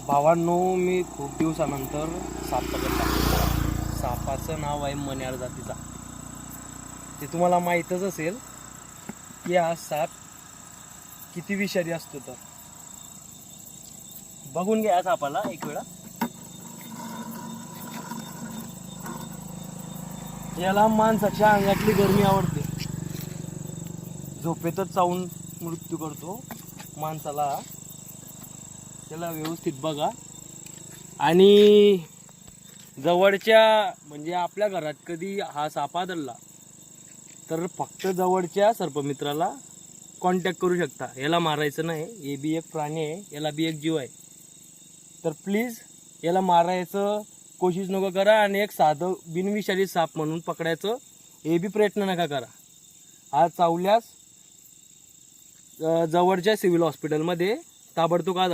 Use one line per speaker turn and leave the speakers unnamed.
भावांनो, मी खूप दिवसानंतर साप पकडला. सापाचं नाव आहे मण्यार जातीचा. ते तुम्हाला माहीतच असेल की हा साप किती विषारी असतो. तर बघून घ्या सापाला एक वेळा. याला माणसाच्या अंगातली गरमी आवडते. झोपेतच चावून मृत्यू करतो माणसाला. त्याला व्यवस्थित बघा. आणि जवळच्या म्हणजे आपल्या घरात कधी हा साप आढळला तर फक्त जवळच्या सर्पमित्राला कॉन्टॅक्ट करू शकता. याला मारायचं नाही. हे बी एक प्राणी आहे, याला बी एक जीव आहे. तर प्लीज याला मारायचं कोशिश नको करा. आणि एक साधं बिनविषारी साप म्हणून पकडायचं हे बी प्रयत्न नका करा. हा चावल्यास जवळच्या सिव्हिल हॉस्पिटलमध्ये ताबडतोब